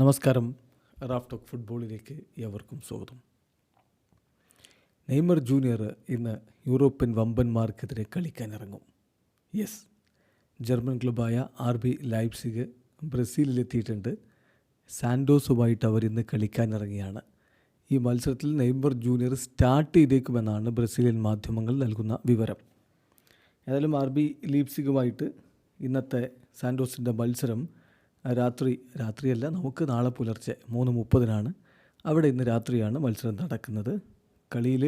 നമസ്കാരം. Raf talk ഫുട്ബോളിലേക്ക് ഏവർക്കും സ്വാഗതം. നെയ്മർ ജൂനിയർ ഇന്ന് യൂറോപ്യൻ വമ്പന്മാർക്കെതിരെ കളിക്കാനിറങ്ങും. യെസ്, ജർമ്മൻ ക്ലബ്ബായ RB ലൈപ്സിഗ് ബ്രസീലിലെത്തിയിട്ടുണ്ട്. സാൻഡോസുമായിട്ട് അവർ ഇന്ന് കളിക്കാനിറങ്ങിയാണ്. ഈ മത്സരത്തിൽ നെയ്മർ ജൂനിയർ സ്റ്റാർട്ട് ചെയ്തേക്കുമെന്നാണ് ബ്രസീലിയൻ മാധ്യമങ്ങൾ നൽകുന്ന വിവരം. ഏതായാലും RB ലീപ്സിഗുമായിട്ട് ഇന്നത്തെ സാൻഡോസിൻ്റെ മത്സരം രാത്രിയല്ല, നമുക്ക് നാളെ പുലർച്ചെ 3:30 അവിടെ ഇന്ന് രാത്രിയാണ് മത്സരം നടക്കുന്നത്. കളിയിൽ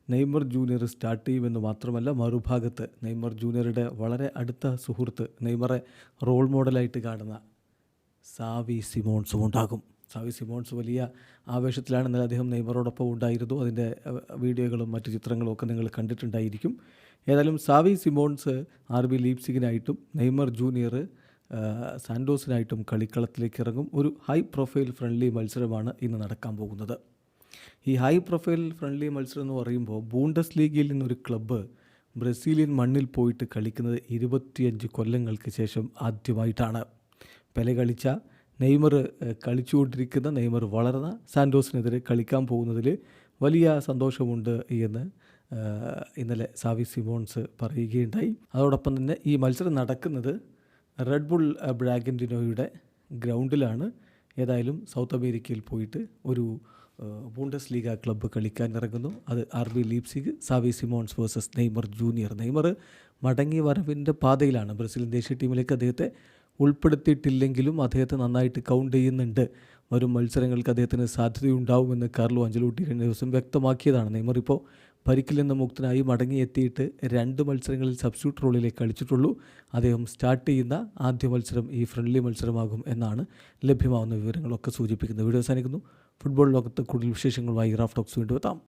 നെയ്മർ ജൂനിയർ സ്റ്റാർട്ട് ചെയ്യുമെന്ന് മാത്രമല്ല, മറുഭാഗത്ത് നെയ്മർ ജൂനിയറുടെ വളരെ അടുത്ത സുഹൃത്ത്, നെയ്മറെ റോൾ മോഡലായിട്ട് കാണുന്ന സാവി സിമോൺസും ഉണ്ടാകും. സാവി സിമോൺസ് വലിയ ആവേശത്തിലാണ്. എന്നാൽ അദ്ദേഹം നെയ്മറോടൊപ്പം ഉണ്ടായിരുന്നു. അതിൻ്റെ വീഡിയോകളും മറ്റു ചിത്രങ്ങളും ഒക്കെ നിങ്ങൾ കണ്ടിട്ടുണ്ടായിരിക്കും. ഏതായാലും സാവി സിമോൺസ് RB ലീപ്സിഗിനായിട്ടും നെയ്മർ ജൂനിയർ സാൻഡോസിനായിട്ടും കളിക്കളത്തിലേക്ക് ഇറങ്ങും. ഒരു ഹൈ പ്രൊഫൈൽ ഫ്രണ്ട്ലി മത്സരമാണ് ഇന്ന് നടക്കാൻ പോകുന്നത്. ഈ ഹൈ പ്രൊഫൈൽ ഫ്രണ്ട്ലി മത്സരം എന്ന് പറയുമ്പോൾ, ബൂണ്ടസ് ലീഗയിൽ നിന്നൊരു ക്ലബ്ബ് ബ്രസീലിയൻ മണ്ണിൽ പോയിട്ട് കളിക്കുന്നത് 25 കൊല്ലങ്ങൾക്ക് ശേഷം ആദ്യമായിട്ടാണ്. പെലെ കളിച്ച നെയ്മർ കളിച്ചുകൊണ്ടിരിക്കുന്ന, നെയ്മർ വളർന്ന സാൻഡോസിനെതിരെ കളിക്കാൻ പോകുന്നതിൽ വലിയ സന്തോഷമുണ്ട് എന്ന് ഇന്നലെ സാവി സിമോൺസ് പറയുകയുണ്ടായി. അതോടൊപ്പം തന്നെ ഈ മത്സരം നടക്കുന്നത് റെഡ് ബുൾ ബ്രാഗന്റിനോയുടെ ഗ്രൗണ്ടിലാണ്. ഏതായാലും സൗത്ത് അമേരിക്കയിൽ പോയിട്ട് ഒരു ബൂണ്ടസ് ലീഗ ക്ലബ്ബ് കളിക്കാൻ ഇറങ്ങുന്നു. അത് RB Leipzig, Xavi Simons versus Neymar junior. Neymar മടങ്ങി വരവിൻ്റെ പാതയിലാണ്. ബ്രസീലിയൻ ദേശീയ ടീമിലേക്ക് അദ്ദേഹത്തെ ഉൾപ്പെടുത്തിയിട്ടില്ലെങ്കിലും അദ്ദേഹത്തെ നന്നായിട്ട് കൗണ്ട് ചെയ്യുന്നുണ്ട്. വരും മത്സരങ്ങൾക്ക് അദ്ദേഹത്തിന് സാധ്യതയുണ്ടാവുമെന്ന് കാർലോ അഞ്ചലോട്ടി കഴിഞ്ഞ ദിവസം വ്യക്തമാക്കിയതാണ്. നെയ്മർ ഇപ്പോൾ പരിക്കിൽ നിന്ന് മുക്തനായി മടങ്ങിയെത്തിയിട്ട് 2 മത്സരങ്ങളിൽ സബ്സ്റ്റിറ്റ്യൂട്ട് റോളിലേ കളിച്ചിട്ടുള്ളൂ. അദ്ദേഹം സ്റ്റാർട്ട് ചെയ്യുന്ന ആദ്യ മത്സരം ഈ ഫ്രണ്ട്ലി മത്സരമാകും എന്നാണ് ലഭ്യമാകുന്ന വിവരങ്ങളൊക്കെ സൂചിപ്പിക്കുന്നത്. വീഡിയോ അവസാനിക്കുന്നു. ഫുട്ബോൾ ലോകത്ത് കൂടുതൽ വിശേഷങ്ങളുമായി റാഫ് ടോക്സ് വീണ്ടും എത്താം.